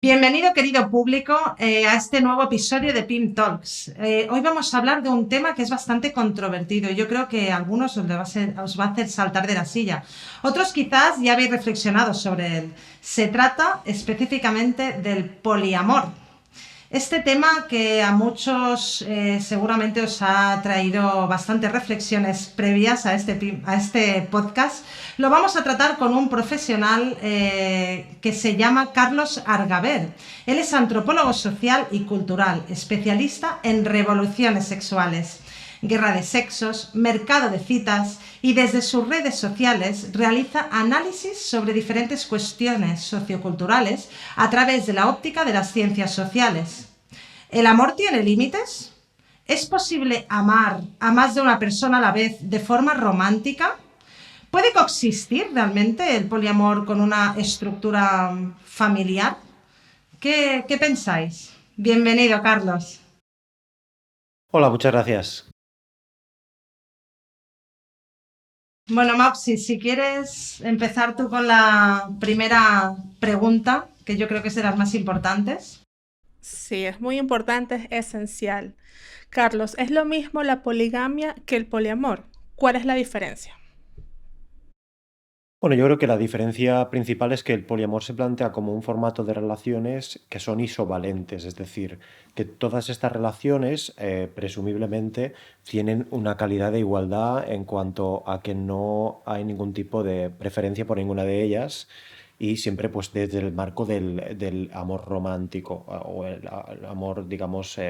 Bienvenido, querido público, a este nuevo episodio de PIM Talks. Hoy vamos a hablar de un tema que es bastante controvertido y yo creo que a algunos os va a hacer saltar de la silla. Otros quizás ya habéis reflexionado sobre él. Se trata específicamente del poliamor. Este tema que a muchos seguramente os ha traído bastantes reflexiones previas a este podcast, lo vamos a tratar con un profesional que se llama Carlos Argaver. Él es antropólogo social y cultural, especialista en revoluciones sexuales, guerra de sexos, mercado de citas y desde sus redes sociales realiza análisis sobre diferentes cuestiones socioculturales a través de la óptica de las ciencias sociales. ¿El amor tiene límites? ¿Es posible amar a más de una persona a la vez de forma romántica? ¿Puede coexistir realmente el poliamor con una estructura familiar? ¿Qué pensáis? Bienvenido, Carlos. Hola, muchas gracias. Bueno, Mopsi, si quieres empezar tú con la primera pregunta, que yo creo que es de las más importantes. Sí, es muy importante, es esencial. Carlos, ¿es lo mismo la poligamia que el poliamor? ¿Cuál es la diferencia? Bueno, yo creo que la diferencia principal es que el poliamor se plantea como un formato de relaciones que son isovalentes, es decir, que todas estas relaciones presumiblemente tienen una calidad de igualdad en cuanto a que no hay ningún tipo de preferencia por ninguna de ellas y siempre pues desde el marco del amor romántico o el amor, digamos,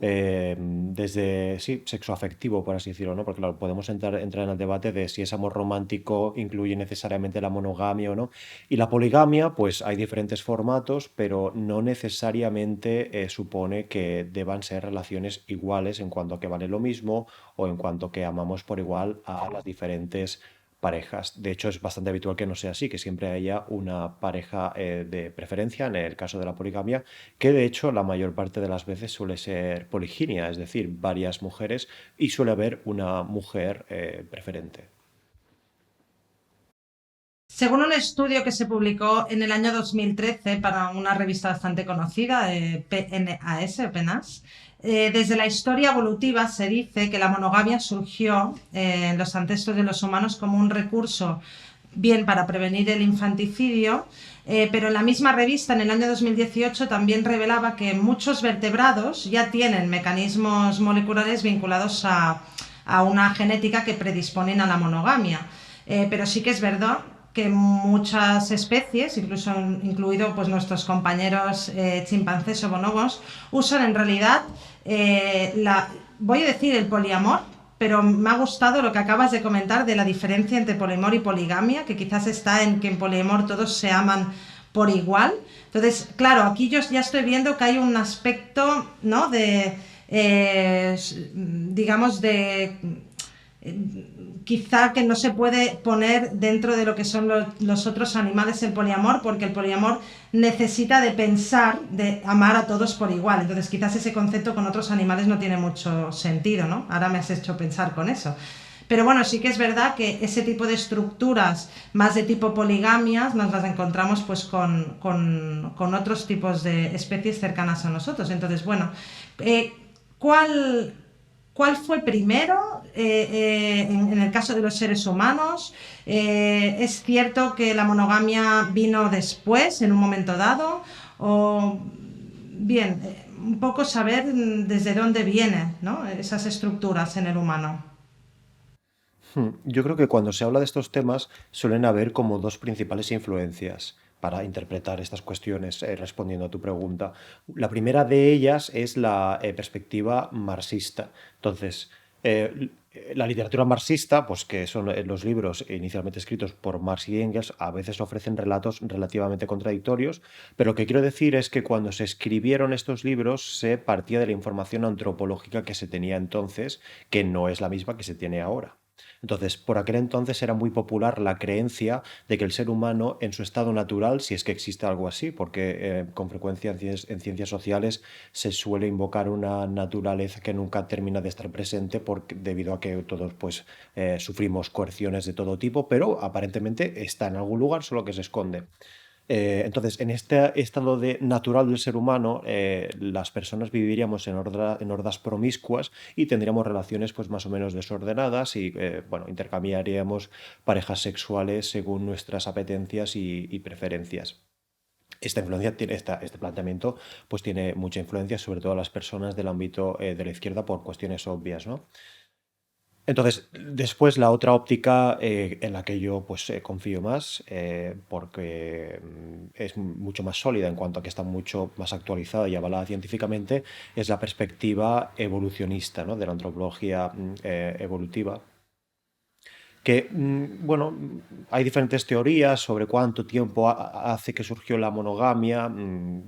desde, sí, sexoafectivo, por así decirlo, ¿no? Porque claro, podemos entrar en el debate de si ese amor romántico incluye necesariamente la monogamia o no. Y la poligamia, pues hay diferentes formatos, pero no necesariamente supone que deban ser relaciones iguales en cuanto a que vale lo mismo o en cuanto que amamos por igual a las diferentes parejas. De hecho, es bastante habitual que no sea así, que siempre haya una pareja de preferencia, en el caso de la poligamia, que de hecho la mayor parte de las veces suele ser poliginia, es decir, varias mujeres y suele haber una mujer preferente. Según un estudio que se publicó en el año 2013 para una revista bastante conocida, PNAS o PNAS, desde la historia evolutiva se dice que la monogamia surgió en los ancestros de los humanos como un recurso bien para prevenir el infanticidio, pero en la misma revista en el año 2018 también revelaba que muchos vertebrados ya tienen mecanismos moleculares vinculados a una genética que predisponen a la monogamia. Pero sí que es verdad que muchas especies, incluido pues, nuestros compañeros chimpancés o bonobos, usan en realidad voy a decir el poliamor, pero me ha gustado lo que acabas de comentar de la diferencia entre poliamor y poligamia, que quizás está en que en poliamor todos se aman por igual. Entonces, claro, aquí yo ya estoy viendo que hay un aspecto, ¿no? Digamos, quizá que no se puede poner dentro de lo que son los otros animales el poliamor, porque el poliamor necesita de pensar, de amar a todos por igual. Entonces quizás ese concepto con otros animales no tiene mucho sentido, ¿no? Ahora me has hecho pensar con eso. Pero bueno, sí que es verdad que ese tipo de estructuras más de tipo poligamias nos las encontramos pues con otros tipos de especies cercanas a nosotros. Entonces, bueno, ¿cuál, ¿cuál fue primero en el caso de los seres humanos? ¿Es cierto que la monogamia vino después, en un momento dado? O bien, un poco saber desde dónde vienen, ¿no? Esas estructuras en el humano. Yo creo que cuando se habla de estos temas suelen haber como dos principales influencias para interpretar estas cuestiones, respondiendo a tu pregunta. La primera de ellas es la perspectiva marxista. Entonces, la literatura marxista, pues que son los libros inicialmente escritos por Marx y Engels, a veces ofrecen relatos relativamente contradictorios, pero lo que quiero decir es que cuando se escribieron estos libros se partía de la información antropológica que se tenía entonces, que no es la misma que se tiene ahora. Entonces, por aquel entonces era muy popular la creencia de que el ser humano en su estado natural, si es que existe algo así, porque con frecuencia en ciencias sociales se suele invocar una naturaleza que nunca termina de estar presente debido a que todos pues, sufrimos coerciones de todo tipo, pero aparentemente está en algún lugar, solo que se esconde. Entonces, en este estado natural del ser humano, las personas viviríamos en hordas promiscuas y tendríamos relaciones pues más o menos desordenadas y bueno, intercambiaríamos parejas sexuales según nuestras apetencias y preferencias. Esta influencia tiene, este planteamiento pues tiene mucha influencia sobre todo a las personas del ámbito de la izquierda por cuestiones obvias, ¿no? Entonces, después la otra óptica en la que yo pues confío más, porque es mucho más sólida en cuanto a que está mucho más actualizada y avalada científicamente, es la perspectiva evolucionista, ¿no? De la antropología evolutiva, que, bueno, hay diferentes teorías sobre cuánto tiempo hace que surgió la monogamia,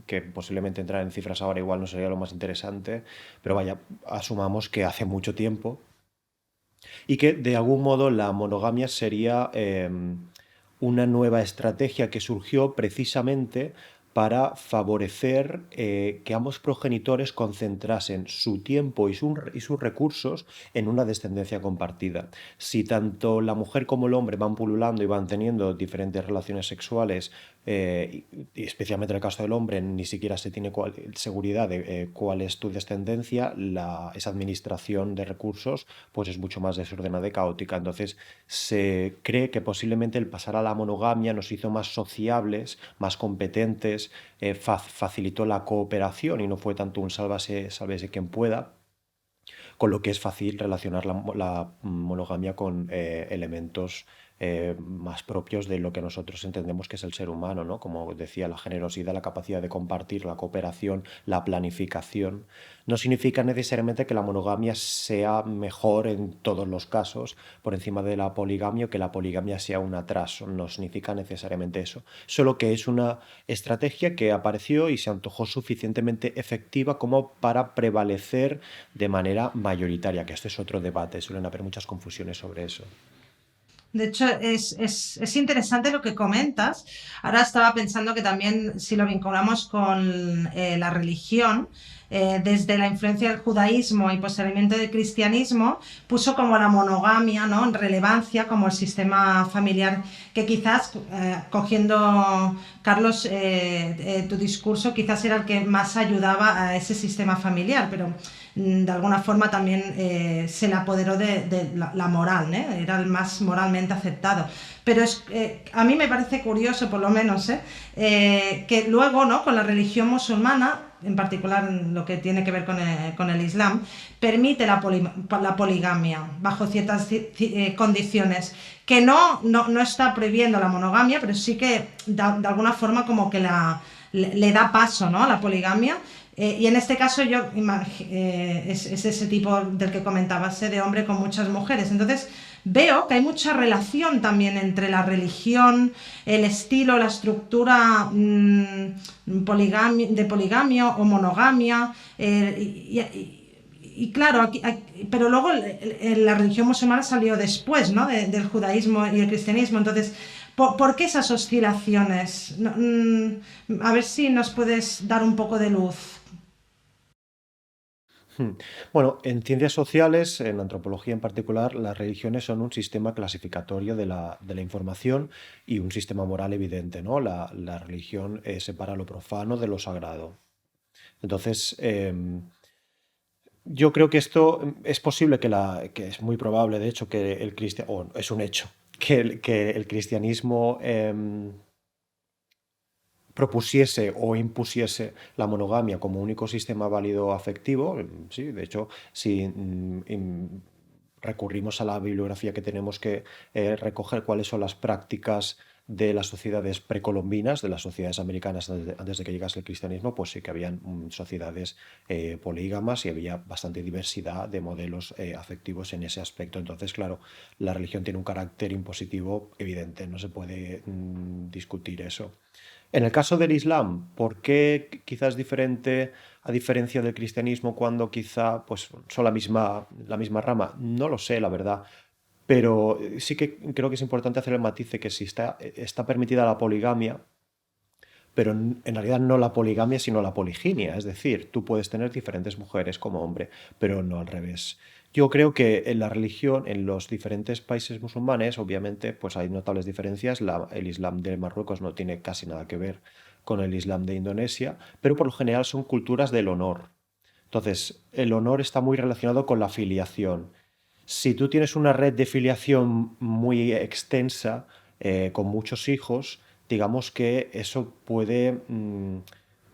que posiblemente entrar en cifras ahora igual no sería lo más interesante, pero vaya, asumamos que hace mucho tiempo y que de algún modo la monogamia sería una nueva estrategia que surgió precisamente para favorecer que ambos progenitores concentrasen su tiempo y sus recursos en una descendencia compartida. Si tanto la mujer como el hombre van pululando y van teniendo diferentes relaciones sexuales, y especialmente en el caso del hombre, ni siquiera se tiene seguridad de cuál es tu descendencia, esa administración de recursos pues es mucho más desordenada y caótica. Entonces se cree que posiblemente el pasar a la monogamia nos hizo más sociables, más competentes, facilitó la cooperación y no fue tanto un sálvese quien pueda, con lo que es fácil relacionar la monogamia con elementos más propios de lo que nosotros entendemos que es el ser humano, ¿no? Como decía, la generosidad, la capacidad de compartir, la cooperación, la planificación. No significa necesariamente que la monogamia sea mejor en todos los casos por encima de la poligamia o que la poligamia sea un atraso. No significa necesariamente eso. Solo que es una estrategia que apareció y se antojó suficientemente efectiva como para prevalecer de manera mayoritaria, que este es otro debate, suelen haber muchas confusiones sobre eso. De hecho, es interesante lo que comentas. Ahora estaba pensando que también si lo vinculamos con la religión, desde la influencia del judaísmo y posteriormente del cristianismo, puso como la monogamia, ¿no? En relevancia como el sistema familiar, que quizás, cogiendo, Carlos, tu discurso, quizás era el que más ayudaba a ese sistema familiar, pero de alguna forma también se le apoderó de la moral, era el más moralmente aceptado. Pero a mí me parece curioso, por lo menos, que luego, ¿no? Con la religión musulmana, en particular lo que tiene que ver con el Islam, permite la poligamia bajo ciertas condiciones, que no está prohibiendo la monogamia, pero sí que de alguna forma como que le da paso, ¿no? A la poligamia. Y en este caso es ese tipo del que comentabas, de hombre con muchas mujeres. Entonces veo que hay mucha relación también entre la religión, el estilo, la estructura de poligamia o monogamia. Y claro, pero luego la religión musulmana salió después, ¿no? Del judaísmo y el cristianismo. Entonces, ¿por qué esas oscilaciones? A ver si nos puedes dar un poco de luz. Bueno, en ciencias sociales, en antropología en particular, las religiones son un sistema clasificatorio de la información y un sistema moral evidente, ¿no? La religión separa lo profano de lo sagrado. Entonces, yo creo que esto es posible que es muy probable, de hecho, que el cristianismo, o es un hecho, que el cristianismo propusiese o impusiese la monogamia como único sistema válido afectivo. Sí, de hecho, si recurrimos a la bibliografía que tenemos que recoger cuáles son las prácticas de las sociedades precolombinas, de las sociedades americanas antes de que llegase el cristianismo, pues sí que habían sociedades polígamas y había bastante diversidad de modelos afectivos en ese aspecto. Entonces, claro, la religión tiene un carácter impositivo evidente, no se puede discutir eso. En el caso del Islam, ¿por qué quizás diferente a diferencia del cristianismo cuando quizá pues, son la misma rama? No lo sé, la verdad. Pero sí que creo que es importante hacer el matiz de que si está permitida la poligamia, pero en realidad no la poligamia, sino la poliginia. Es decir, tú puedes tener diferentes mujeres como hombre, pero no al revés. Yo creo que en la religión, en los diferentes países musulmanes, obviamente, pues hay notables diferencias. El Islam de Marruecos no tiene casi nada que ver con el Islam de Indonesia, pero por lo general son culturas del honor. Entonces, el honor está muy relacionado con la filiación. Si tú tienes una red de filiación muy extensa, con muchos hijos, digamos que eso puede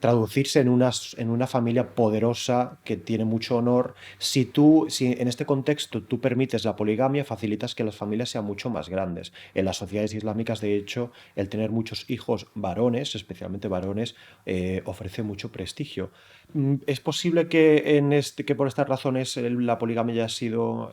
traducirse en una familia poderosa que tiene mucho honor. Si en este contexto tú permites la poligamia, facilitas que las familias sean mucho más grandes. En las sociedades islámicas, de hecho, el tener muchos hijos varones, especialmente varones, ofrece mucho prestigio. Es posible que por estas razones la poligamia haya sido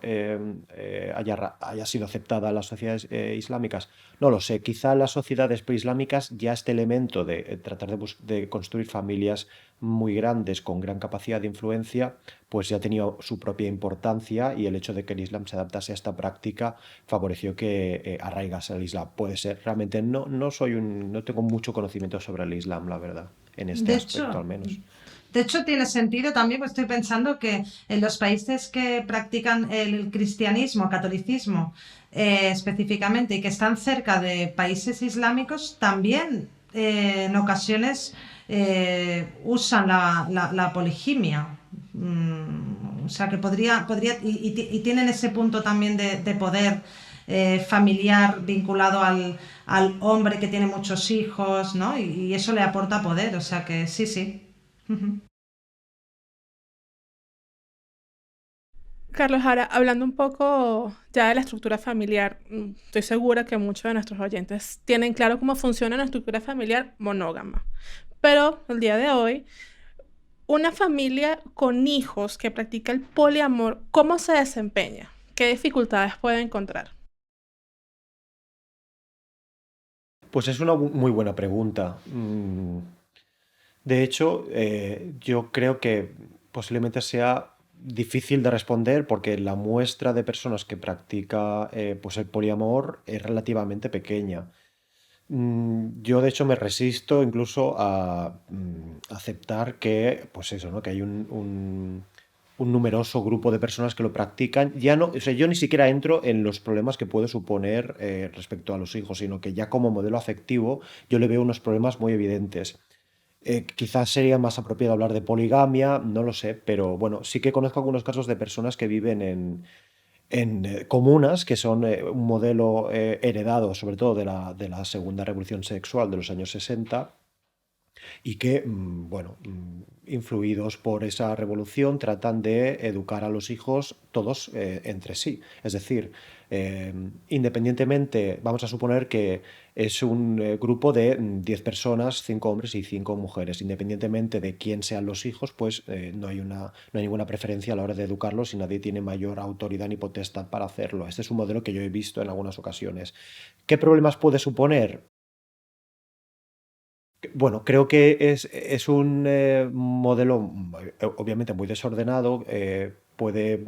aceptada en las sociedades islámicas. No lo sé, quizá en las sociedades preislámicas ya este elemento de tratar de construir familias muy grandes con gran capacidad de influencia, pues ya ha tenido su propia importancia, y el hecho de que el Islam se adaptase a esta práctica favoreció que arraigase el Islam. Puede ser, realmente no tengo mucho conocimiento sobre el Islam, la verdad, en este De aspecto al hecho, menos. de hecho, tiene sentido también, pues estoy pensando que en los países que practican el cristianismo, catolicismo específicamente, y que están cerca de países islámicos, también en ocasiones usan la poligamia. O sea, que y tienen ese punto también de poder familiar vinculado al hombre que tiene muchos hijos, ¿no? Y eso le aporta poder, o sea que sí, sí. Ujú. Carlos, ahora hablando un poco ya de la estructura familiar, estoy segura que muchos de nuestros oyentes tienen claro cómo funciona una estructura familiar monógama. Pero el día de hoy, una familia con hijos que practica el poliamor, ¿cómo se desempeña? ¿Qué dificultades puede encontrar? Pues es una muy buena pregunta. De hecho, yo creo que posiblemente sea difícil de responder porque la muestra de personas que practica pues el poliamor es relativamente pequeña. Yo de hecho me resisto incluso a aceptar que, pues eso, ¿no? Que hay un numeroso grupo de personas que lo practican. Ya no, o sea, yo ni siquiera entro en los problemas que puede suponer respecto a los hijos, sino que ya como modelo afectivo yo le veo unos problemas muy evidentes. Quizás sería más apropiado hablar de poligamia, no lo sé, pero bueno, sí que conozco algunos casos de personas que viven en comunas, que son un modelo heredado sobre todo de la segunda revolución sexual de los años 60, y que, bueno, influidos por esa revolución, tratan de educar a los hijos todos entre sí. Es decir, independientemente, vamos a suponer que es un grupo de 10 personas, 5 hombres y 5 mujeres. Independientemente de quién sean los hijos, pues no hay ninguna preferencia a la hora de educarlos, y nadie tiene mayor autoridad ni potestad para hacerlo. Este es un modelo que yo he visto en algunas ocasiones. ¿Qué problemas puede suponer? Bueno, creo que es un modelo obviamente muy desordenado. Puede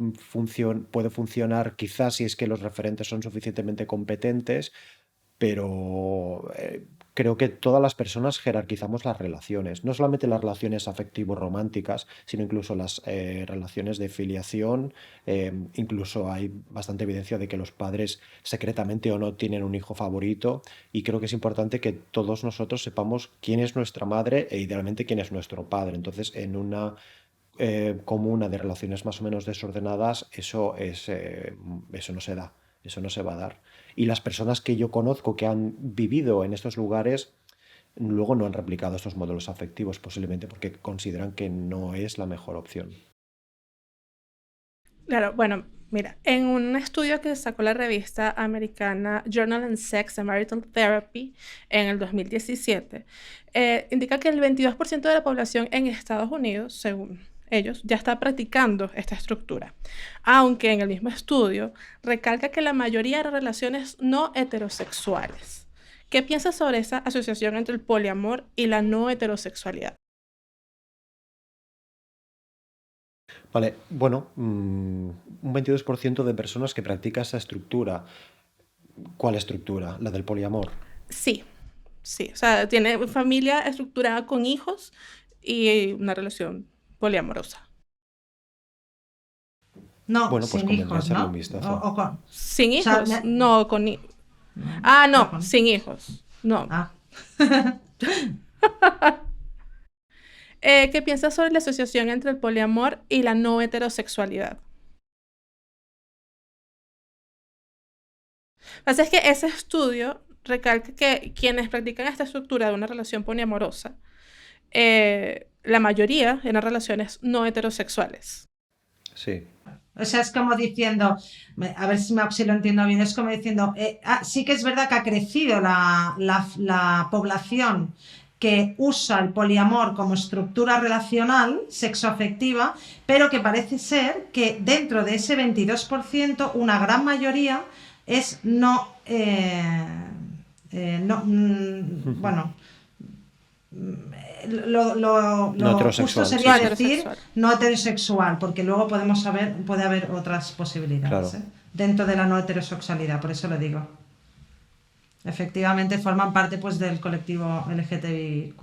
funcionar quizás si es que los referentes son suficientemente competentes, pero creo que todas las personas jerarquizamos las relaciones, no solamente las relaciones afectivo-románticas, sino incluso las relaciones de filiación. Incluso hay bastante evidencia de que los padres secretamente o no tienen un hijo favorito, y creo que es importante que todos nosotros sepamos quién es nuestra madre e idealmente quién es nuestro padre. Entonces, en una comuna de relaciones más o menos desordenadas, eso no se da, eso no se va a dar. Y las personas que yo conozco que han vivido en estos lugares luego no han replicado estos modelos afectivos, posiblemente porque consideran que no es la mejor opción. Claro, bueno, mira, en un estudio que sacó la revista americana Journal on Sex and Marital Therapy en el 2017, indica que el 22% de la población en Estados Unidos, según ellos, ya está practicando esta estructura. Aunque en el mismo estudio recalca que la mayoría de relaciones no heterosexuales. ¿Qué piensas sobre esa asociación entre el poliamor y la no heterosexualidad? Vale, bueno, un 22% de personas que practica esa estructura. ¿Cuál estructura? La del poliamor. Sí, sí, o sea, tiene familia estructurada con hijos y una relación poliamorosa. No, Bueno, pues sin convendría hijos, echarle un ¿no? vistazo. ¿Sin O sea, hijos? No, con... Ah, no no, con. sin hijos. No. Ah. ¿Qué piensas sobre la asociación entre el poliamor y la no heterosexualidad? Lo que pasa es que ese estudio recalca que quienes practican esta estructura de una relación poliamorosa, la mayoría eran relaciones no heterosexuales. Sí, O sea, es como diciendo, a ver si lo entiendo bien, es como diciendo, sí que es verdad que ha crecido la población que usa el poliamor como estructura relacional, sexoafectiva, pero que parece ser que dentro de ese 22%, una gran mayoría es bueno, no lo justo heterosexual, No sí, sería sí, decir heterosexual. no heterosexual, porque luego puede haber otras posibilidades, claro. dentro de la no heterosexualidad, por eso lo digo. Efectivamente forman parte pues del colectivo LGTBIQ+.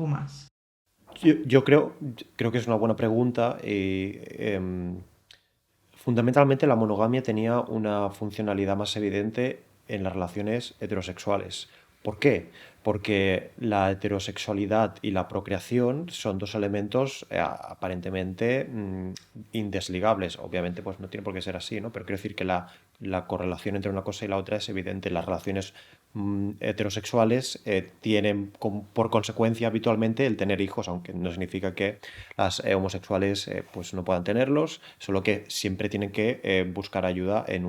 Yo creo que es una buena pregunta. Fundamentalmente la monogamia tenía una funcionalidad más evidente en las relaciones heterosexuales. ¿Por qué? Porque la heterosexualidad y la procreación son dos elementos aparentemente indesligables. Obviamente, pues no tiene por qué ser así, ¿no? Pero quiero decir que la correlación entre una cosa y la otra es evidente. Las relaciones heterosexuales tienen por consecuencia habitualmente el tener hijos, aunque no significa que las homosexuales pues no puedan tenerlos, solo que siempre tienen que buscar ayuda en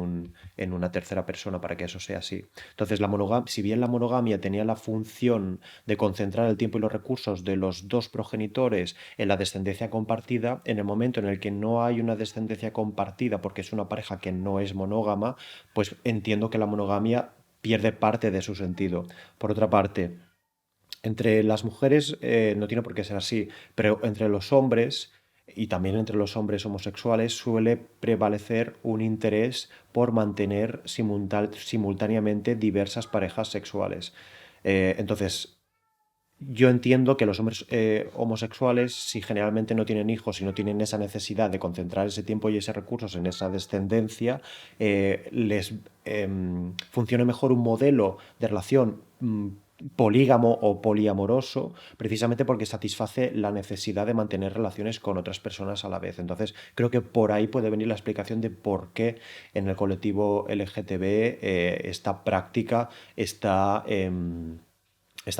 una tercera persona para que eso sea así. Entonces, si bien la monogamia tenía la función de concentrar el tiempo y los recursos de los dos progenitores en la descendencia compartida, en el momento en el que no hay una descendencia compartida porque es una pareja que no es monógama, pues entiendo que la monogamia pierde parte de su sentido. Por otra parte, entre las mujeres no tiene por qué ser así, pero entre los hombres y también entre los hombres homosexuales suele prevalecer un interés por mantener simultáneamente diversas parejas sexuales. Entonces, yo entiendo que los hombres homosexuales, si generalmente no tienen hijos y no tienen esa necesidad de concentrar ese tiempo y esos recursos en esa descendencia, les funcione mejor un modelo de relación polígamo o poliamoroso, precisamente porque satisface la necesidad de mantener relaciones con otras personas a la vez. Entonces, creo que por ahí puede venir la explicación de por qué en el colectivo LGTB esta práctica está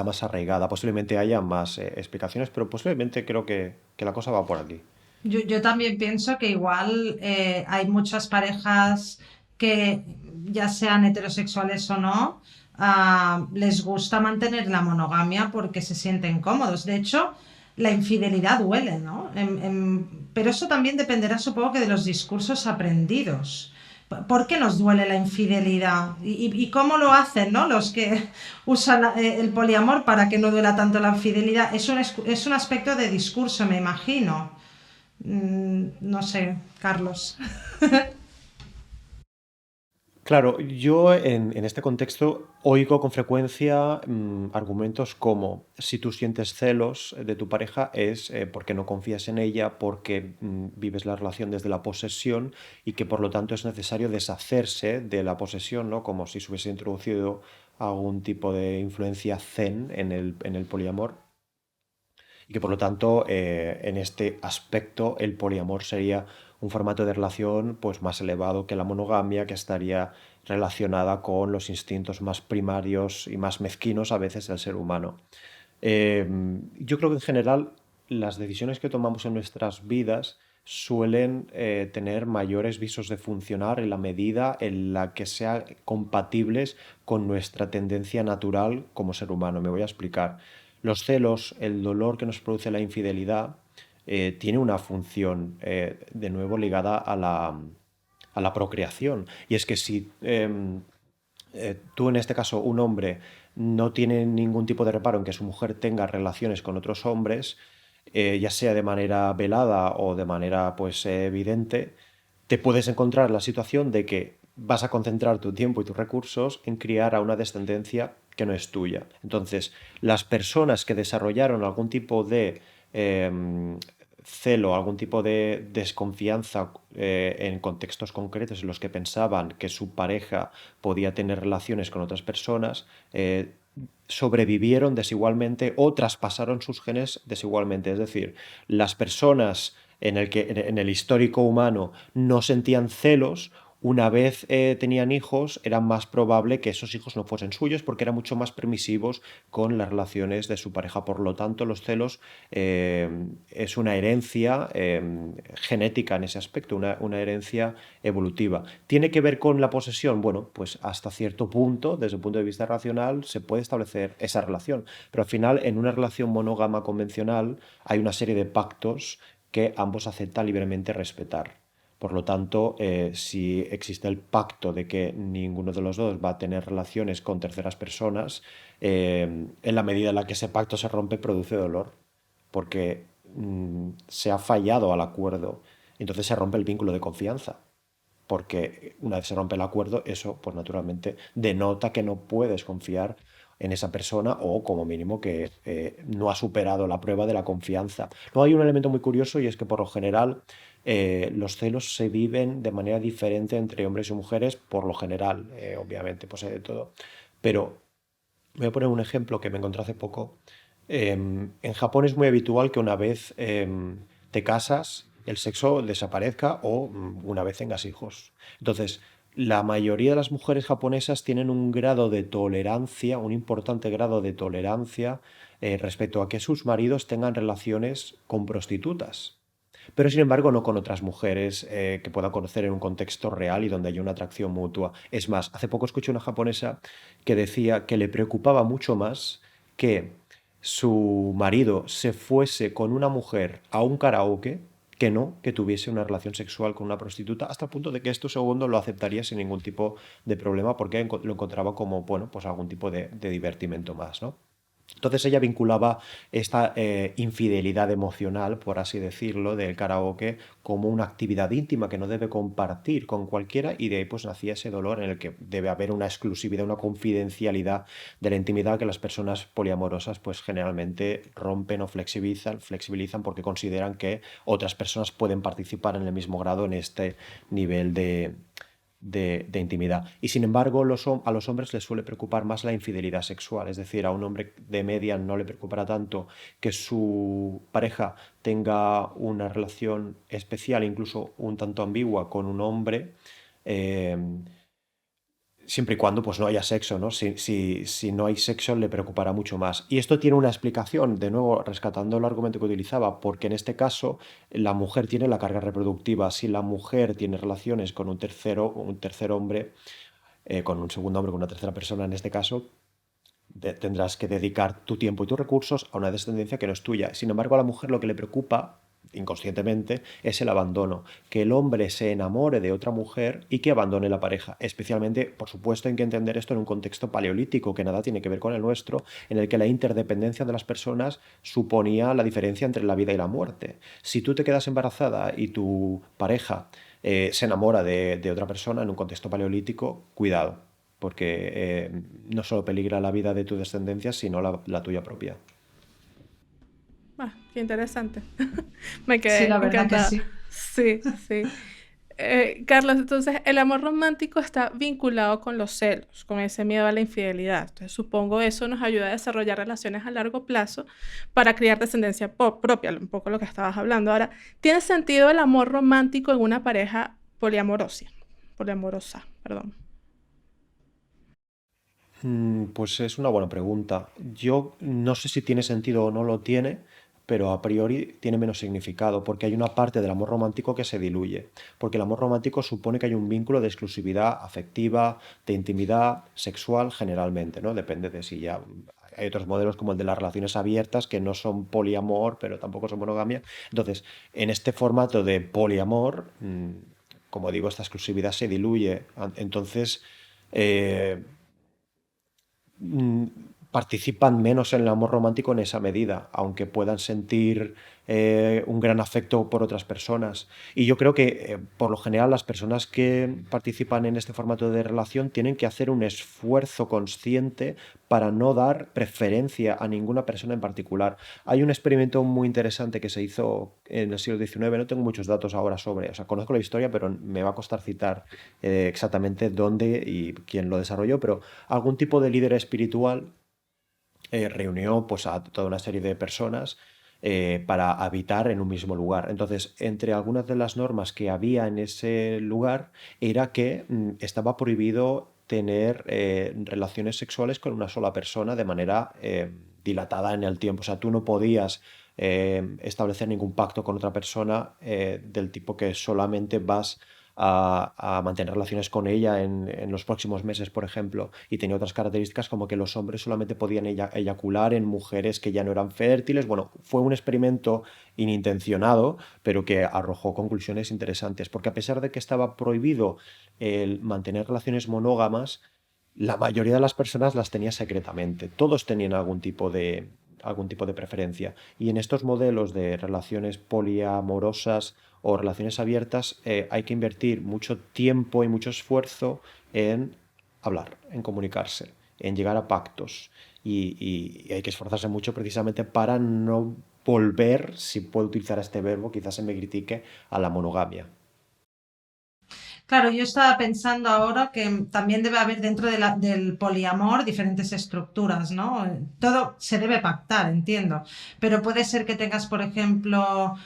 más arraigada. Posiblemente haya más explicaciones, pero posiblemente creo que la cosa va por aquí. Yo también pienso que igual hay muchas parejas que, ya sean heterosexuales o no, les gusta mantener la monogamia porque se sienten cómodos. De hecho, la infidelidad duele, ¿no? Pero eso también dependerá, supongo, que de los discursos aprendidos. ¿Por qué nos duele la infidelidad? ¿Y cómo lo hacen, ¿no? Los que usan el poliamor para que no duela tanto la infidelidad. Es un aspecto de discurso, me imagino. No sé, Carlos. Claro, yo en este contexto oigo con frecuencia argumentos como si tú sientes celos de tu pareja es porque no confías en ella, porque vives la relación desde la posesión y que por lo tanto es necesario deshacerse de la posesión, ¿no? Como si se hubiese introducido algún tipo de influencia zen en el poliamor y que por lo tanto en este aspecto el poliamor sería un formato de relación pues más elevado que la monogamia, que estaría relacionada con los instintos más primarios y más mezquinos a veces del ser humano. Eh, yo creo que en general las decisiones que tomamos en nuestras vidas suelen tener mayores visos de funcionar en la medida en la que sean compatibles con nuestra tendencia natural como ser humano. Me voy a explicar. Los celos, el dolor que nos produce la infidelidad, tiene una función, de nuevo, ligada a la procreación. Y es que si tú, en este caso, un hombre, no tiene ningún tipo de reparo en que su mujer tenga relaciones con otros hombres, ya sea de manera velada o de manera pues evidente, te puedes encontrar la situación de que vas a concentrar tu tiempo y tus recursos en criar a una descendencia que no es tuya. Entonces, las personas que desarrollaron algún tipo de celo, algún tipo de desconfianza en contextos concretos en los que pensaban que su pareja podía tener relaciones con otras personas, sobrevivieron desigualmente o traspasaron sus genes desigualmente. Es decir, las personas en el histórico humano no sentían celos. Una vez tenían hijos, era más probable que esos hijos no fuesen suyos porque eran mucho más permisivos con las relaciones de su pareja. Por lo tanto, los celos es una herencia genética en ese aspecto, una herencia evolutiva. ¿Tiene que ver con la posesión? Bueno, pues hasta cierto punto, desde el punto de vista racional, se puede establecer esa relación. Pero al final, en una relación monógama convencional, hay una serie de pactos que ambos aceptan libremente respetar. Por lo tanto, si existe el pacto de que ninguno de los dos va a tener relaciones con terceras personas, en la medida en la que ese pacto se rompe, produce dolor, porque se ha fallado al acuerdo. Entonces se rompe el vínculo de confianza, porque una vez se rompe el acuerdo, eso pues naturalmente denota que no puedes confiar en esa persona o como mínimo que no ha superado la prueba de la confianza. Luego hay un elemento muy curioso y es que por lo general los celos se viven de manera diferente entre hombres y mujeres, por lo general, obviamente, pues hay de todo. Pero voy a poner un ejemplo que me encontré hace poco. En Japón es muy habitual que una vez te casas, el sexo desaparezca o una vez tengas hijos. Entonces, la mayoría de las mujeres japonesas tienen un grado de tolerancia, un importante grado de tolerancia respecto a que sus maridos tengan relaciones con prostitutas. Pero sin embargo no con otras mujeres que pueda conocer en un contexto real y donde haya una atracción mutua. Es más, hace poco escuché una japonesa que decía que le preocupaba mucho más que su marido se fuese con una mujer a un karaoke que no que tuviese una relación sexual con una prostituta, hasta el punto de que esto segundo lo aceptaría sin ningún tipo de problema porque lo encontraba como, bueno, pues algún tipo de divertimento más, ¿no? Entonces ella vinculaba esta infidelidad emocional, por así decirlo, del karaoke como una actividad íntima que no debe compartir con cualquiera y de ahí pues nacía ese dolor en el que debe haber una exclusividad, una confidencialidad de la intimidad que las personas poliamorosas pues generalmente rompen o flexibilizan porque consideran que otras personas pueden participar en el mismo grado en este nivel de intimidad. Y sin embargo, a los hombres les suele preocupar más la infidelidad sexual, es decir, a un hombre de media no le preocupará tanto que su pareja tenga una relación especial, incluso un tanto ambigua, con un hombre, eh, siempre y cuando pues, no haya sexo, ¿no? Si no hay sexo le preocupará mucho más. Y esto tiene una explicación, de nuevo, rescatando el argumento que utilizaba, porque en este caso la mujer tiene la carga reproductiva. Si la mujer tiene relaciones con un tercer hombre, con un segundo hombre, con una tercera persona en este caso, tendrás que dedicar tu tiempo y tus recursos a una descendencia que no es tuya. Sin embargo, a la mujer lo que le preocupa inconscientemente es el abandono, que el hombre se enamore de otra mujer y que abandone la pareja. Especialmente, por supuesto, hay que entender esto en un contexto paleolítico que nada tiene que ver con el nuestro, en el que la interdependencia de las personas suponía la diferencia entre la vida y la muerte. Si tú te quedas embarazada y tu pareja se enamora de otra persona en un contexto paleolítico, cuidado, porque no solo peligra la vida de tu descendencia, sino la tuya propia. Ah, qué interesante. Me Sí, quedé la verdad que encantada. sí. Sí, sí. Carlos, entonces el amor romántico está vinculado con los celos, con ese miedo a la infidelidad. Entonces supongo eso nos ayuda a desarrollar relaciones a largo plazo para crear descendencia propia, un poco lo que estabas hablando. Ahora, ¿tiene sentido el amor romántico en una pareja poliamorosa, perdón? Pues es una buena pregunta. Yo no sé si tiene sentido o no lo tiene, pero a priori tiene menos significado, porque hay una parte del amor romántico que se diluye, porque el amor romántico supone que hay un vínculo de exclusividad afectiva, de intimidad sexual generalmente, ¿no? Depende de si ya hay otros modelos como el de las relaciones abiertas que no son poliamor, pero tampoco son monogamia. Entonces, en este formato de poliamor, como digo, esta exclusividad se diluye. Entonces, eh, Mm, participan menos en el amor romántico en esa medida, aunque puedan sentir un gran afecto por otras personas. Y yo creo que, por lo general, las personas que participan en este formato de relación tienen que hacer un esfuerzo consciente para no dar preferencia a ninguna persona en particular. Hay un experimento muy interesante que se hizo en el siglo XIX, no tengo muchos datos ahora sobre, o sea, conozco la historia, pero me va a costar citar exactamente dónde y quién lo desarrolló, pero algún tipo de líder espiritual reunió pues a toda una serie de personas para habitar en un mismo lugar. Entonces, entre algunas de las normas que había en ese lugar era que estaba prohibido tener relaciones sexuales con una sola persona de manera dilatada en el tiempo. O sea, tú no podías establecer ningún pacto con otra persona del tipo que solamente vas a mantener relaciones con ella en los próximos meses, por ejemplo, y tenía otras características como que los hombres solamente podían eyacular en mujeres que ya no eran fértiles. Bueno, fue un experimento inintencionado, pero que arrojó conclusiones interesantes, porque a pesar de que estaba prohibido el mantener relaciones monógamas, la mayoría de las personas las tenía secretamente. Todos tenían algún tipo de preferencia. Y en estos modelos de relaciones poliamorosas o relaciones abiertas hay que invertir mucho tiempo y mucho esfuerzo en hablar, en comunicarse, en llegar a pactos. Y hay que esforzarse mucho precisamente para no volver, si puedo utilizar este verbo, quizás se me critique, a la monogamia. Claro, yo estaba pensando ahora que también debe haber dentro del poliamor diferentes estructuras, ¿no? Todo se debe pactar, entiendo, pero puede ser que tengas, por ejemplo,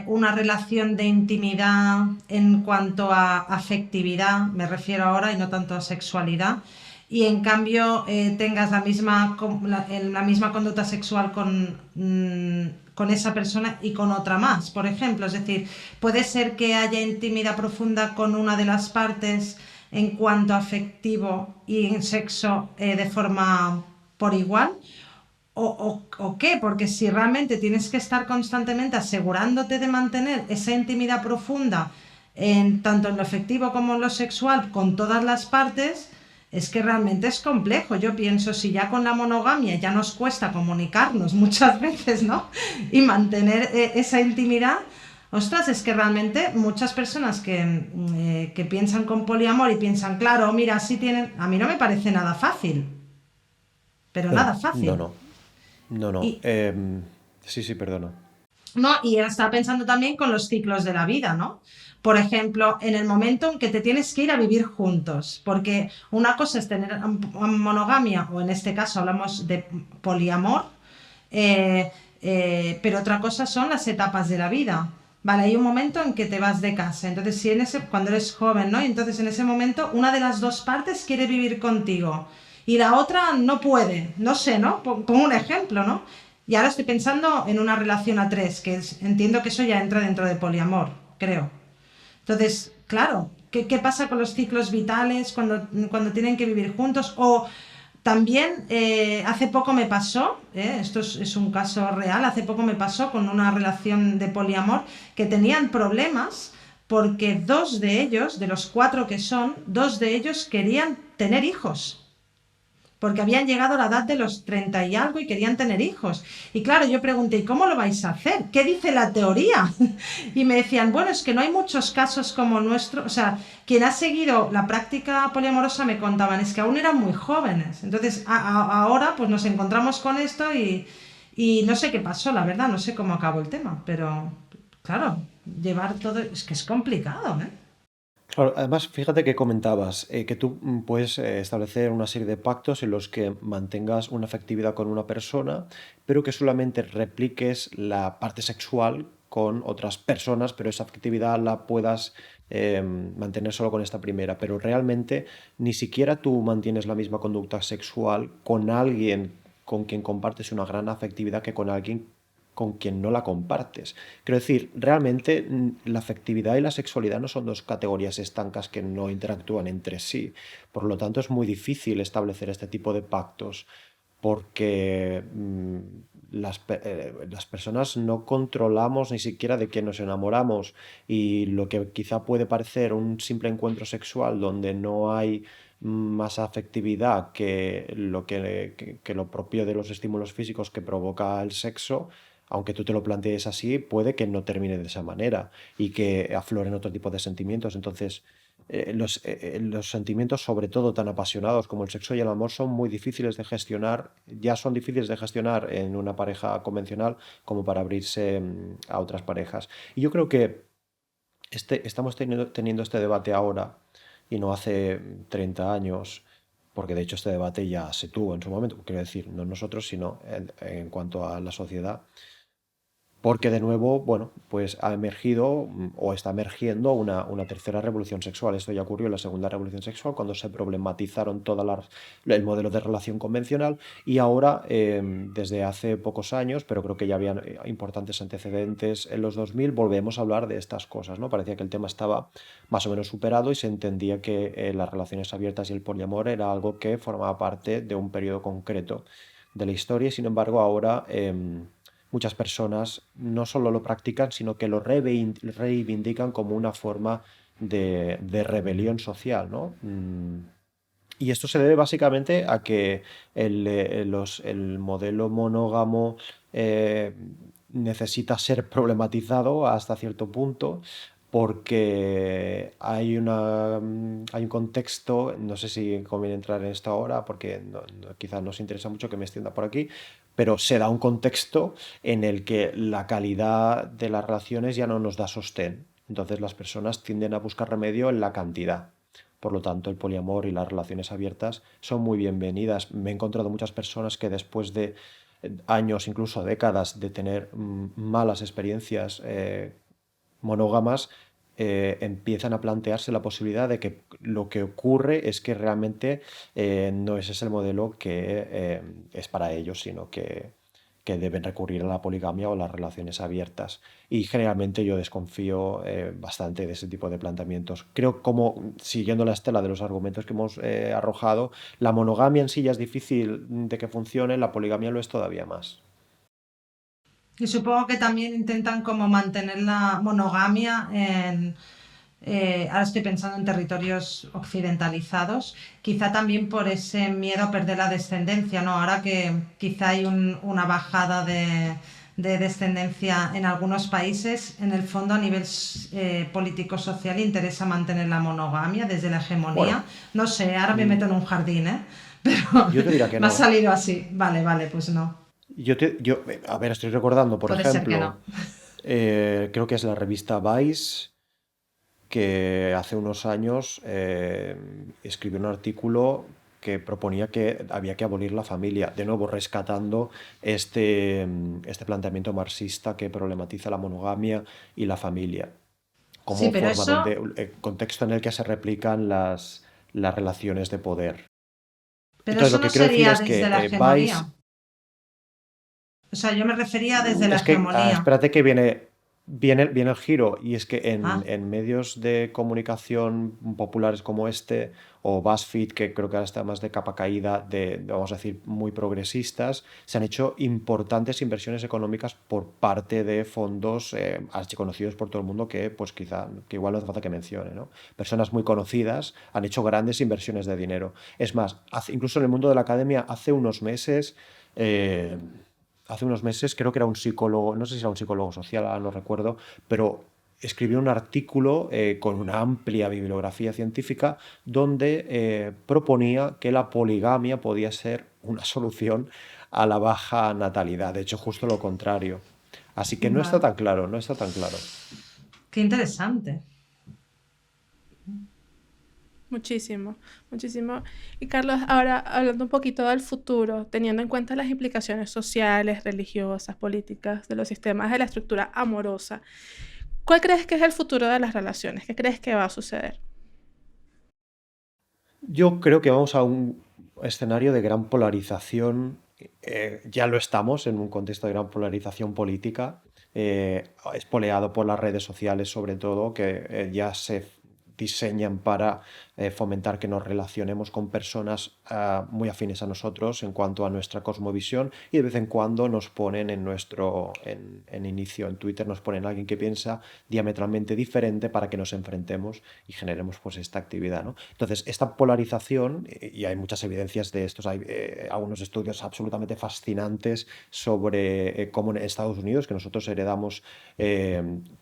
una relación de intimidad en cuanto a afectividad, me refiero ahora, y no tanto a sexualidad, y en cambio tengas la misma conducta sexual con esa persona y con otra más, por ejemplo. Es decir, puede ser que haya intimidad profunda con una de las partes en cuanto a afectivo y en sexo de forma por igual. ¿O qué? Porque si realmente tienes que estar constantemente asegurándote de mantener esa intimidad profunda, tanto en lo afectivo como en lo sexual, con todas las partes, es que realmente es complejo. Yo pienso, si ya con la monogamia ya nos cuesta comunicarnos muchas veces, ¿no? Y mantener esa intimidad, ostras, es que realmente muchas personas que piensan con poliamor y piensan, claro, mira, así tienen, a mí no me parece nada fácil, pero nada No, fácil. no, no, no. Y, Sí, sí, perdona. no, y estaba pensando también con los ciclos de la vida, ¿no? Por ejemplo, en el momento en que te tienes que ir a vivir juntos, porque una cosa es tener monogamia, o en este caso hablamos de poliamor, pero otra cosa son las etapas de la vida. Vale, hay un momento en que te vas de casa, entonces si cuando eres joven, ¿no? Y entonces en ese momento una de las dos partes quiere vivir contigo y la otra no puede, no sé, ¿no? Pongo un ejemplo, ¿no? Y ahora estoy pensando en una relación a tres, entiendo que eso ya entra dentro de poliamor, creo. Entonces, claro, ¿qué pasa con los ciclos vitales cuando tienen que vivir juntos? O también hace poco me pasó, esto es un caso real, hace poco me pasó con una relación de poliamor que tenían problemas porque dos de ellos, de los cuatro que son, dos de ellos querían tener hijos porque habían llegado a la edad de los 30 y algo y querían tener hijos. Y claro, yo pregunté, ¿y cómo lo vais a hacer? ¿Qué dice la teoría? Y me decían, bueno, es que no hay muchos casos como nuestro. O sea, quien ha seguido la práctica poliamorosa me contaban, es que aún eran muy jóvenes. Entonces, ahora pues nos encontramos con esto y no sé qué pasó, la verdad, no sé cómo acabó el tema, pero claro, llevar todo, es que es complicado, ¿eh? Claro, además, fíjate que comentabas que tú puedes establecer una serie de pactos en los que mantengas una afectividad con una persona, pero que solamente repliques la parte sexual con otras personas, pero esa afectividad la puedas mantener solo con esta primera. Pero realmente ni siquiera tú mantienes la misma conducta sexual con alguien con quien compartes una gran afectividad que con alguien con quien no la compartes. Quiero decir, realmente la afectividad y la sexualidad no son dos categorías estancas que no interactúan entre sí. Por lo tanto, es muy difícil establecer este tipo de pactos porque las personas no controlamos ni siquiera de que nos enamoramos y lo que quizá puede parecer un simple encuentro sexual donde no hay más afectividad que lo propio de los estímulos físicos que provoca el sexo, aunque tú te lo plantees así, puede que no termine de esa manera y que afloren otro tipo de sentimientos. Entonces, los sentimientos, sobre todo tan apasionados como el sexo y el amor, son muy difíciles de gestionar, ya son difíciles de gestionar en una pareja convencional como para abrirse a otras parejas. Y yo creo que estamos teniendo este debate ahora y no hace 30 años, porque de hecho este debate ya se tuvo en su momento, quiero decir, no nosotros, sino en cuanto a la sociedad. Porque de nuevo, bueno, pues ha emergido o está emergiendo una tercera revolución sexual. Esto ya ocurrió en la segunda revolución sexual, cuando se problematizaron el modelo de relación convencional, y ahora, desde hace pocos años, pero creo que ya habían importantes antecedentes en los 2000, volvemos a hablar de estas cosas, ¿no? Parecía que el tema estaba más o menos superado y se entendía que las relaciones abiertas y el poliamor era algo que formaba parte de un periodo concreto de la historia, y sin embargo ahora muchas personas no solo lo practican, sino que lo reivindican como una forma de rebelión social, ¿no? Y esto se debe básicamente a que el modelo monógamo necesita ser problematizado hasta cierto punto, porque hay un contexto, no sé si conviene entrar en esto ahora, porque quizás nos interesa mucho que me extienda por aquí, pero se da un contexto en el que la calidad de las relaciones ya no nos da sostén. Entonces las personas tienden a buscar remedio en la cantidad. Por lo tanto, el poliamor y las relaciones abiertas son muy bienvenidas. Me he encontrado muchas personas que después de años, incluso décadas, de tener malas experiencias monógamas, empiezan a plantearse la posibilidad de que lo que ocurre es que realmente no ese es el modelo que es para ellos, sino que deben recurrir a la poligamia o las relaciones abiertas. Y generalmente yo desconfío bastante de ese tipo de planteamientos. Creo, como siguiendo la estela de los argumentos que hemos arrojado, la monogamia en sí ya es difícil de que funcione, la poligamia lo es todavía más. Y supongo que también intentan como mantener la monogamia ahora estoy pensando en territorios occidentalizados, quizá también por ese miedo a perder la descendencia, ¿no? Ahora que quizá hay una bajada de descendencia en algunos países, en el fondo a nivel político-social interesa mantener la monogamia desde la hegemonía. Bueno, No sé, ahora me mm, meto en un jardín, ¿eh? Pero yo te diría que me ha no. salido así. Vale, vale, pues no. A ver, estoy recordando, por Puede ser que ejemplo, no. creo que es la revista Vice, que hace unos años escribió un artículo que proponía que había que abolir la familia, de nuevo rescatando este planteamiento marxista que problematiza la monogamia y la familia Sí, como pero forma eso, donde contexto en el que se replican las relaciones de poder. pero Entonces, eso lo no que quiero decir sería es desde que la Vice. hegemonía. O sea, yo me refería desde la Es que, hegemonía. espérate que viene el giro, y es que en, Ah, en medios de comunicación populares como este, o BuzzFeed, que creo que ahora está más de capa caída, vamos a decir, muy progresistas, se han hecho importantes inversiones económicas por parte de fondos archiconocidos por todo el mundo que, pues quizá, que igual no hace falta que mencione, ¿no? Personas muy conocidas han hecho grandes inversiones de dinero. Es más, incluso en el mundo de la academia, eh, hace unos meses, creo que era un psicólogo, no sé si era un psicólogo social, ahora no recuerdo, pero escribió un artículo con una amplia bibliografía científica donde proponía que la poligamia podía ser una solución a la baja natalidad. De hecho, justo lo contrario. Así que no está vale. tan claro, no está tan claro. Qué interesante. Muchísimo, muchísimo. Y Carlos, ahora hablando un poquito del futuro, teniendo en cuenta las implicaciones sociales, religiosas, políticas de los sistemas de la estructura amorosa, ¿cuál crees que es el futuro de las relaciones? ¿Qué crees que va a suceder? Yo creo que vamos a un escenario de gran polarización. Ya lo estamos en un contexto de gran polarización política, espoleado por las redes sociales sobre todo, que ya se diseñan para fomentar que nos relacionemos con personas muy afines a nosotros en cuanto a nuestra cosmovisión, y de vez en cuando nos ponen en inicio en Twitter, nos ponen a alguien que piensa diametralmente diferente para que nos enfrentemos y generemos pues esta actividad, ¿no? Entonces, esta polarización, y hay muchas evidencias de estos, hay algunos estudios absolutamente fascinantes sobre cómo en Estados Unidos, que nosotros heredamos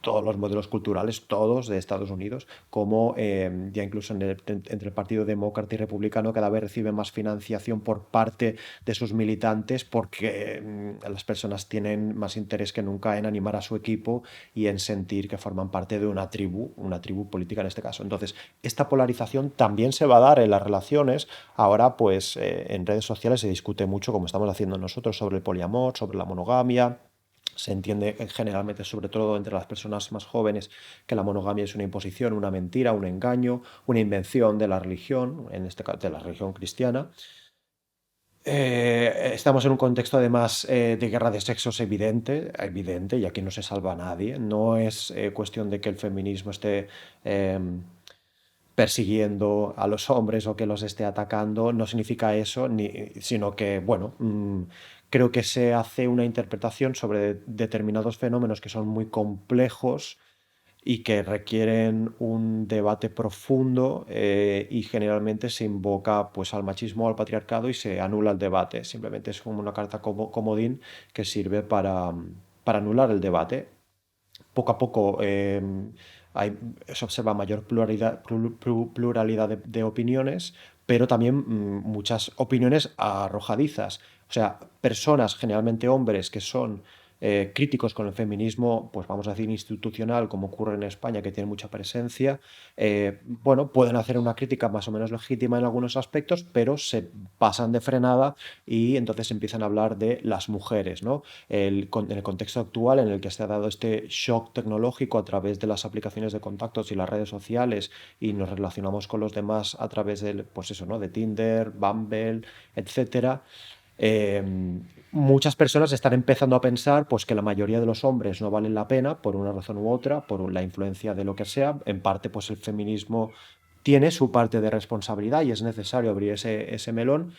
todos los modelos culturales, todos de Estados Unidos, como ya incluso entre el Partido Demócrata y Republicano cada vez recibe más financiación por parte de sus militantes, porque las personas tienen más interés que nunca en animar a su equipo y en sentir que forman parte de una tribu política en este caso. Entonces, esta polarización también se va a dar en las relaciones. Ahora, pues en redes sociales se discute mucho, como estamos haciendo nosotros, sobre el poliamor, sobre la monogamia. Se entiende generalmente, sobre todo entre las personas más jóvenes, que la monogamia es una imposición, una mentira, un engaño, una invención de la religión, en este caso de la religión cristiana. Estamos en un contexto además de guerra de sexos evidente, y aquí no se salva a nadie. No es cuestión de que el feminismo esté persiguiendo a los hombres o que los esté atacando, no significa eso, sino que, bueno, creo que se hace una interpretación sobre determinados fenómenos que son muy complejos y que requieren un debate profundo, y generalmente se invoca pues al machismo o al patriarcado y se anula el debate. Simplemente es como una carta comodín que sirve para anular el debate. Poco a poco se observa mayor pluralidad de opiniones, pero también muchas opiniones arrojadizas. O sea, personas, generalmente hombres, que son críticos con el feminismo, pues vamos a decir institucional, como ocurre en España, que tiene mucha presencia, bueno, pueden hacer una crítica más o menos legítima en algunos aspectos, pero se pasan de frenada y entonces empiezan a hablar de las mujeres, ¿no? En el contexto actual en el que se ha dado este shock tecnológico a través de las aplicaciones de contactos y las redes sociales, y nos relacionamos con los demás a través de, pues eso, ¿no? De Tinder, Bumble, etcétera. Eh, Muchas personas están empezando a pensar pues que la mayoría de los hombres no valen la pena por una razón u otra, por la influencia de lo que sea. En parte, pues el feminismo tiene su parte de responsabilidad y es necesario abrir ese melón.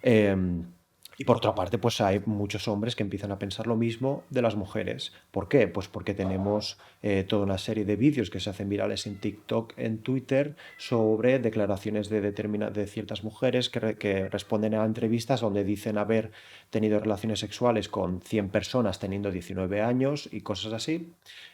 Eh, y por otra parte, pues hay muchos hombres que empiezan a pensar lo mismo de las mujeres. ¿Por qué? Pues porque tenemos toda una serie de vídeos que se hacen virales en TikTok, en Twitter, sobre declaraciones de ciertas mujeres que responden a entrevistas donde dicen haber tenido relaciones sexuales con 100 personas teniendo 19 años y cosas así.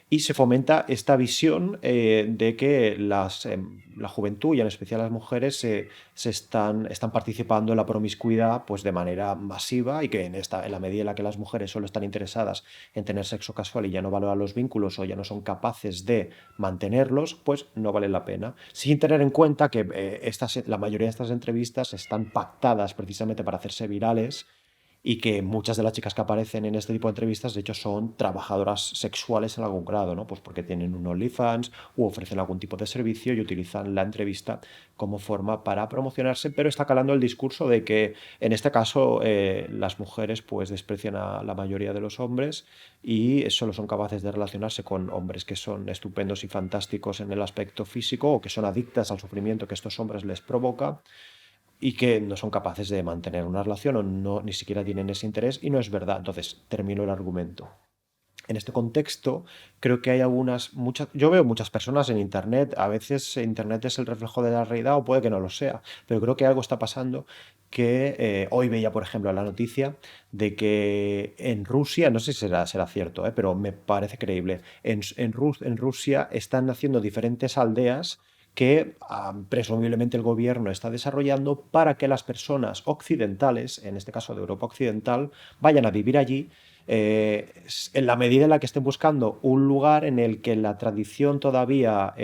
Y se fomenta esta visión de que la juventud, y en especial las mujeres, están participando en la promiscuidad pues, de manera masiva, y que en la medida en la que las mujeres solo están interesadas en tener sexo casual y ya no valoran los vínculos o ya no son capaces de mantenerlos, pues no vale la pena. Sin tener en cuenta que la mayoría de estas entrevistas están pactadas precisamente para hacerse virales, y que muchas de las chicas que aparecen en este tipo de entrevistas, de hecho, son trabajadoras sexuales en algún grado, ¿no? Pues porque tienen un OnlyFans u ofrecen algún tipo de servicio y utilizan la entrevista como forma para promocionarse, pero está calando el discurso de que, en este caso, las mujeres pues desprecian a la mayoría de los hombres y solo son capaces de relacionarse con hombres que son estupendos y fantásticos en el aspecto físico, o que son adictas al sufrimiento que estos hombres les provoca, y que no son capaces de mantener una relación, o no, ni siquiera tienen ese interés, y no es verdad. Entonces, termino el argumento. En este contexto, creo que hay yo veo muchas personas en Internet. A veces Internet es el reflejo de la realidad, o puede que no lo sea, pero creo que algo está pasando, que hoy veía, por ejemplo, la noticia de que en Rusia, no sé si será cierto, pero me parece creíble, en Rusia están haciendo diferentes aldeas que presumiblemente el gobierno está desarrollando para que las personas occidentales, en este caso de Europa Occidental, vayan a vivir allí, en la medida en la que estén buscando un lugar en el que la tradición todavía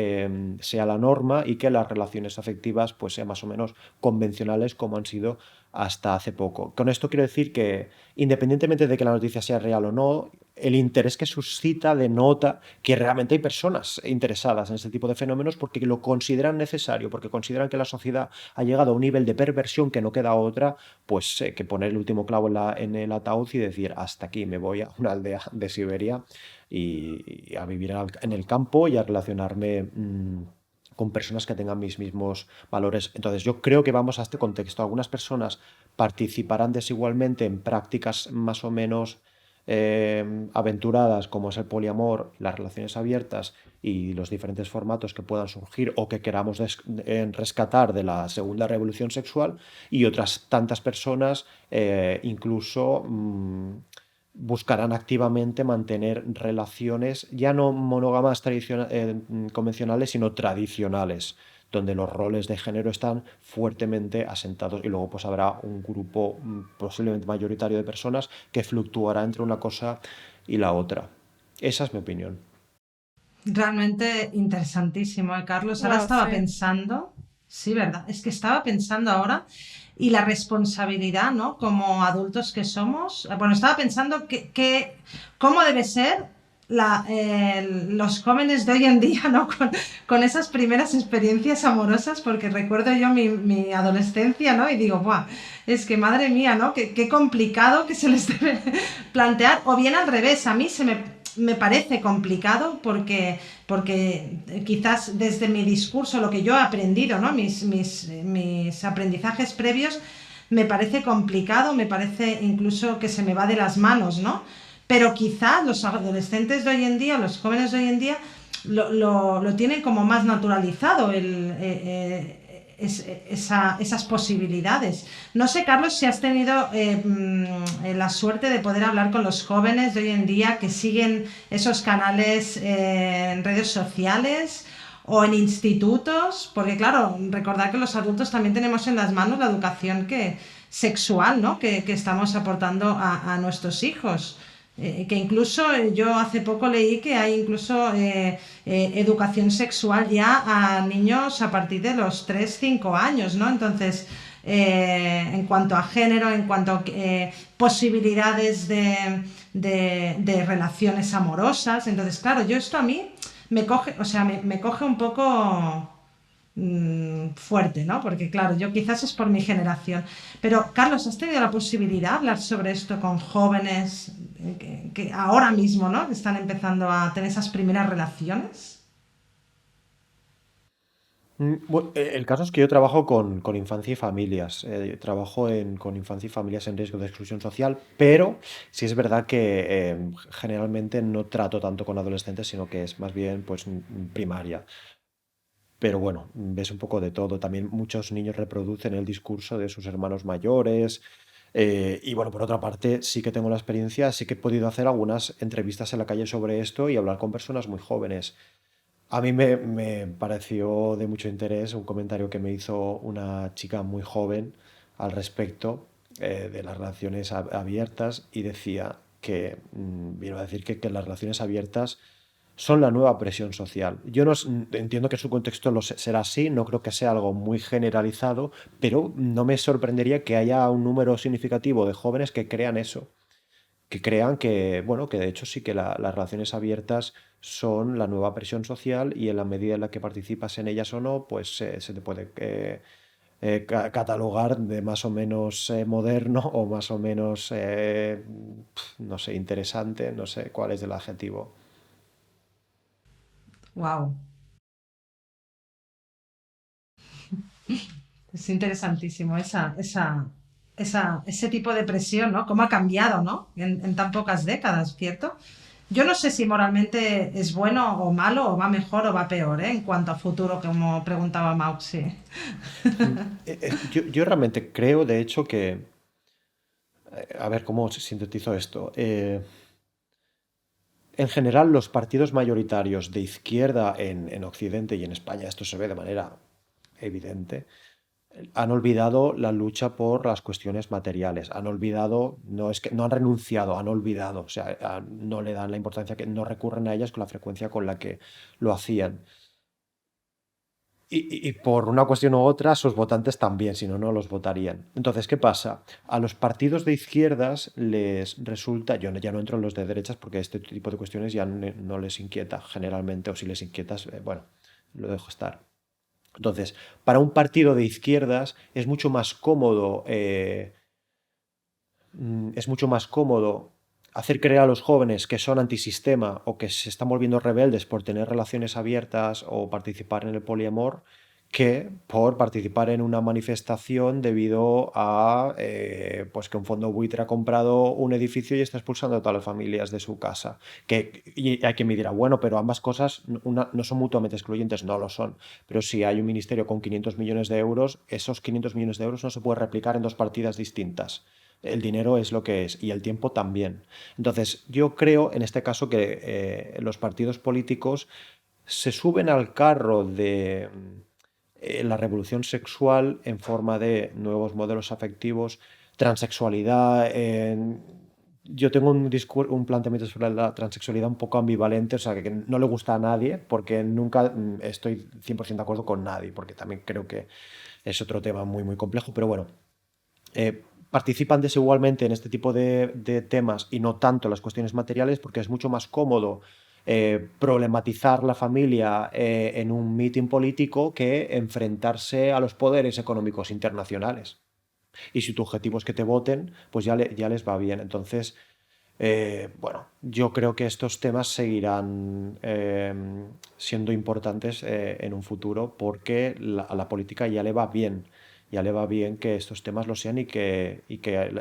sea la norma, y que las relaciones afectivas pues sean más o menos convencionales, como han sido hasta hace poco. Con esto quiero decir que, independientemente de que la noticia sea real o no, el interés que suscita denota que realmente hay personas interesadas en este tipo de fenómenos, porque lo consideran necesario, porque consideran que la sociedad ha llegado a un nivel de perversión que no queda otra pues que poner el último clavo en el ataúd y decir: hasta aquí, me voy a una aldea de Siberia y a vivir en el campo y a relacionarme con personas que tengan mis mismos valores. Entonces, yo creo que vamos a este contexto. Algunas personas participarán desigualmente en prácticas más o menos aventuradas, como es el poliamor, las relaciones abiertas y los diferentes formatos que puedan surgir o que queramos rescatar de la segunda revolución sexual, y otras tantas personas incluso buscarán activamente mantener relaciones ya no monógamas convencionales, sino tradicionales, donde los roles de género están fuertemente asentados, y luego pues habrá un grupo posiblemente mayoritario de personas que fluctuará entre una cosa y la otra. Esa es mi opinión. Realmente interesantísimo, Carlos. Ahora Wow, estaba sí. pensando, sí, ¿verdad? Es que estaba pensando ahora y la responsabilidad, ¿no? Como adultos que somos. Bueno, estaba pensando cómo debe ser los jóvenes de hoy en día, ¿no? Con esas primeras experiencias amorosas, porque recuerdo yo mi adolescencia, ¿no? Y digo, ¡buah! Es que madre mía, ¿no? Qué complicado que se les debe plantear. O bien al revés, a mí me parece complicado porque quizás desde mi discurso, lo que yo he aprendido, ¿no? Mis aprendizajes previos, me parece complicado, me parece incluso que se me va de las manos, ¿no? Pero quizás los adolescentes de hoy en día, los jóvenes de hoy en día, lo tienen como más naturalizado esas posibilidades. No sé, Carlos, si has tenido la suerte de poder hablar con los jóvenes de hoy en día que siguen esos canales en redes sociales o en institutos, porque claro, recordar que los adultos también tenemos en las manos la educación sexual, ¿no? que estamos aportando a nuestros hijos. Que incluso yo hace poco leí que hay incluso educación sexual ya a niños a partir de los 3 5 años, ¿no? Entonces, en cuanto a género, en cuanto a posibilidades de relaciones amorosas. Entonces, claro, yo esto a mí me coge, o sea, me coge un poco fuerte, ¿no? Porque claro, yo quizás es por mi generación. Pero, Carlos, ¿has tenido la posibilidad de hablar sobre esto con jóvenes que ahora mismo, ¿no? Que están empezando a tener esas primeras relaciones? El caso es que yo trabajo con infancia y familias. Trabajo con infancia y familias en riesgo de exclusión social, pero sí es verdad que generalmente no trato tanto con adolescentes, sino que es más bien pues primaria. Pero bueno, ves un poco de todo. También muchos niños reproducen el discurso de sus hermanos mayores. Y bueno, por otra parte, sí que tengo la experiencia, sí que he podido hacer algunas entrevistas en la calle sobre esto y hablar con personas muy jóvenes. A mí me pareció de mucho interés un comentario que me hizo una chica muy joven al respecto de las relaciones abiertas, y decía que, vino a decir que las relaciones abiertas son la nueva presión social. Yo no entiendo que en su contexto será así, no creo que sea algo muy generalizado, pero no me sorprendería que haya un número significativo de jóvenes que crean eso, que crean que, bueno, que de hecho sí que las relaciones abiertas son la nueva presión social, y en la medida en la que participas en ellas o no, pues se te puede catalogar de más o menos moderno o más o menos, no sé, interesante, no sé cuál es el adjetivo. Wow, es interesantísimo ese tipo de presión, ¿no? Cómo ha cambiado, ¿no? En tan pocas décadas, ¿cierto? Yo no sé si moralmente es bueno o malo, o va mejor o va peor, ¿eh? En cuanto a futuro, como preguntaba Mauxi. Yo realmente creo, de hecho, que, a ver cómo sintetizo esto. En general, los partidos mayoritarios de izquierda en Occidente y en España, esto se ve de manera evidente, han olvidado la lucha por las cuestiones materiales, han olvidado, no es que no han renunciado, han olvidado, o sea, no le dan la importancia, que no recurren a ellas con la frecuencia con la que lo hacían. Y por una cuestión u otra, sus votantes también, si no, no los votarían. Entonces, ¿qué pasa? A los partidos de izquierdas les resulta, yo ya no entro en los de derechas porque este tipo de cuestiones ya no les inquieta generalmente, o si les inquietas, bueno, lo dejo estar. Entonces, para un partido de izquierdas es mucho más cómodo hacer creer a los jóvenes que son antisistema o que se están volviendo rebeldes por tener relaciones abiertas o participar en el poliamor que por participar en una manifestación debido a pues que un fondo buitre ha comprado un edificio y está expulsando a todas las familias de su casa. Y hay quien me dirá, bueno, pero ambas cosas no son mutuamente excluyentes, no lo son. Pero si hay un ministerio con 500 millones de euros, esos 500 millones de euros no se puede replicar en dos partidas distintas. El dinero es lo que es y el tiempo también. Entonces, yo creo en este caso que los partidos políticos se suben al carro de la revolución sexual en forma de nuevos modelos afectivos, transexualidad. Yo tengo un planteamiento sobre la transexualidad un poco ambivalente, o sea, que no le gusta a nadie, porque nunca estoy 100% de acuerdo con nadie, porque también creo que es otro tema muy, muy complejo, pero bueno. Participan desigualmente en este tipo de temas y no tanto en las cuestiones materiales porque es mucho más cómodo problematizar la familia en un mitin político que enfrentarse a los poderes económicos internacionales. Y si tu objetivo es que te voten, pues ya les va bien. Entonces, bueno, yo creo que estos temas seguirán siendo importantes en un futuro porque a la política ya le va bien. Ya le va bien que estos temas lo sean y que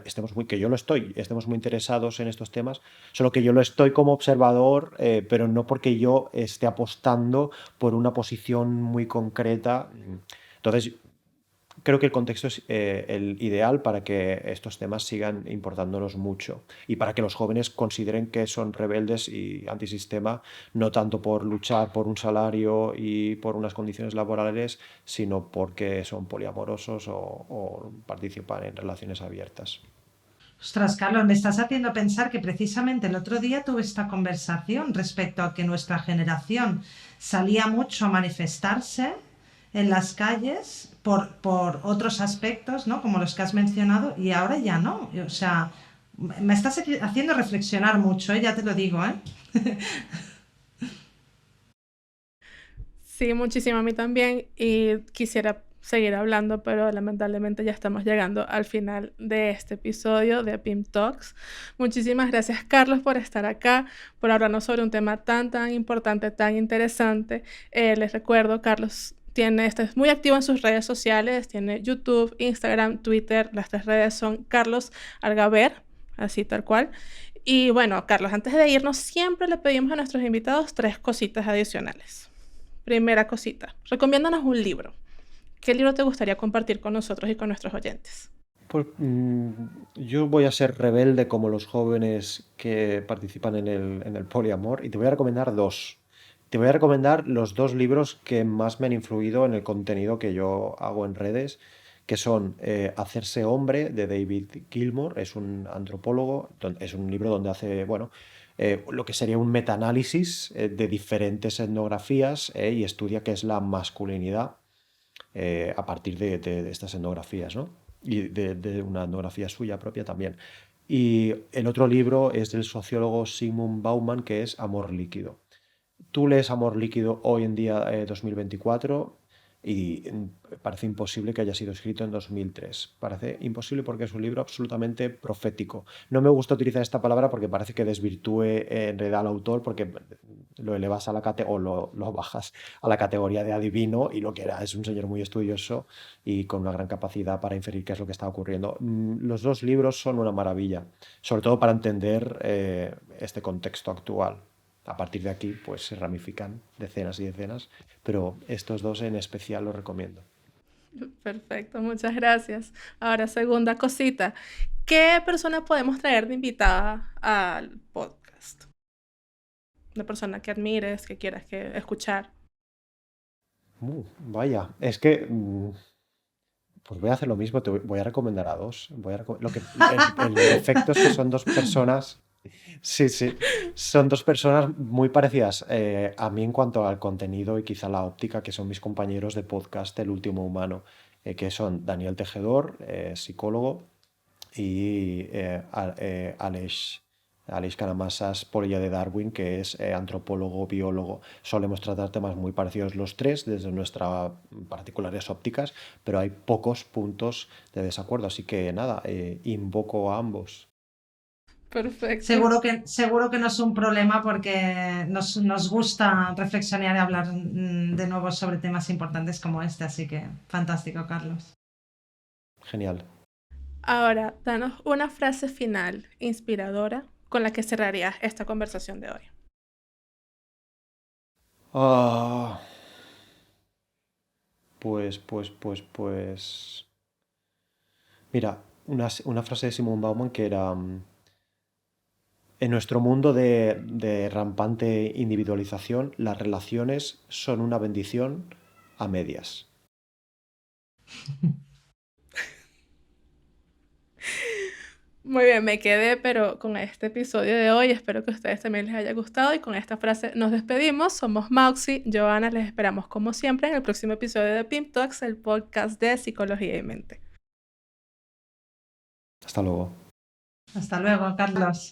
estemos muy interesados en estos temas, solo que yo lo estoy como observador, pero no porque yo esté apostando por una posición muy concreta. Entonces, creo que el contexto es el ideal para que estos temas sigan importándonos mucho y para que los jóvenes consideren que son rebeldes y antisistema, no tanto por luchar por un salario y por unas condiciones laborales, sino porque son poliamorosos o participan en relaciones abiertas. Ostras, Carlos, me estás haciendo pensar que precisamente el otro día tuve esta conversación respecto a que nuestra generación salía mucho a manifestarse en las calles por otros aspectos, ¿no? Como los que has mencionado, y ahora ya no. O sea, me estás haciendo reflexionar mucho, ya te lo digo, ¿eh? Sí, muchísimo a mí también y quisiera seguir hablando, pero lamentablemente ya estamos llegando al final de este episodio de PIM Talks. Muchísimas gracias, Carlos, por estar acá, por hablarnos sobre un tema tan importante, tan interesante. Les recuerdo, Carlos es muy activo en sus redes sociales, tiene YouTube, Instagram, Twitter, las 3 redes son Carlos Algaver, así tal cual. Y bueno, Carlos, antes de irnos, siempre le pedimos a nuestros invitados 3 cositas adicionales. Primera cosita, recomiéndanos un libro. ¿Qué libro te gustaría compartir con nosotros y con nuestros oyentes? Pues yo voy a ser rebelde como los jóvenes que participan en el poliamor y te voy a recomendar 2. Te voy a recomendar los 2 libros que más me han influido en el contenido que yo hago en redes, que son Hacerse hombre, de David Gilmour, es un antropólogo, es un libro donde hace, bueno, lo que sería un metaanálisis de diferentes etnografías y estudia qué es la masculinidad a partir de estas etnografías, ¿no? Y de una etnografía suya propia también. Y el otro libro es del sociólogo Zygmunt Bauman, que es Amor líquido. Tú lees Amor líquido hoy en día, 2024, y parece imposible que haya sido escrito en 2003. Parece imposible porque es un libro absolutamente profético. No me gusta utilizar esta palabra porque parece que desvirtúe en realidad al autor, porque lo elevas a la o lo bajas a la categoría de adivino, y lo que era es un señor muy estudioso y con una gran capacidad para inferir qué es lo que está ocurriendo. Los 2 libros son una maravilla, sobre todo para entender este contexto actual. A partir de aquí, pues se ramifican decenas y decenas, pero estos 2 en especial los recomiendo. Perfecto, muchas gracias. Ahora, segunda cosita, ¿qué persona podemos traer de invitada al podcast? Una persona que admires, que quieras escuchar. Vaya, es que pues voy a hacer lo mismo, voy a recomendar a 2. El efecto es que son 2 personas. Sí, sí. Son 2 personas muy parecidas a mí en cuanto al contenido y quizá la óptica, que son mis compañeros de podcast El Último Humano, que son Daniel Tejedor, psicólogo, y Aleix Canamasas Polilla de Darwin, que es antropólogo, biólogo. Solemos tratar temas muy parecidos los 3 desde nuestras particulares ópticas, pero hay pocos puntos de desacuerdo, así que nada, invoco a ambos. Perfecto. Seguro que no es un problema porque nos gusta reflexionar y hablar de nuevo sobre temas importantes como este, así que fantástico, Carlos. Genial. Ahora, danos una frase final inspiradora con la que cerrarías esta conversación de hoy. Ah, pues. Mira, una frase de Simone Bauman que era, en nuestro mundo de rampante individualización, las relaciones son una bendición a medias. Muy bien, me quedé, pero con este episodio de hoy espero que a ustedes también les haya gustado y con esta frase nos despedimos. Somos Mauxi, Joana, les esperamos como siempre en el próximo episodio de Pimp Talks, el podcast de Psicología y Mente. Hasta luego. Hasta luego, Carlos.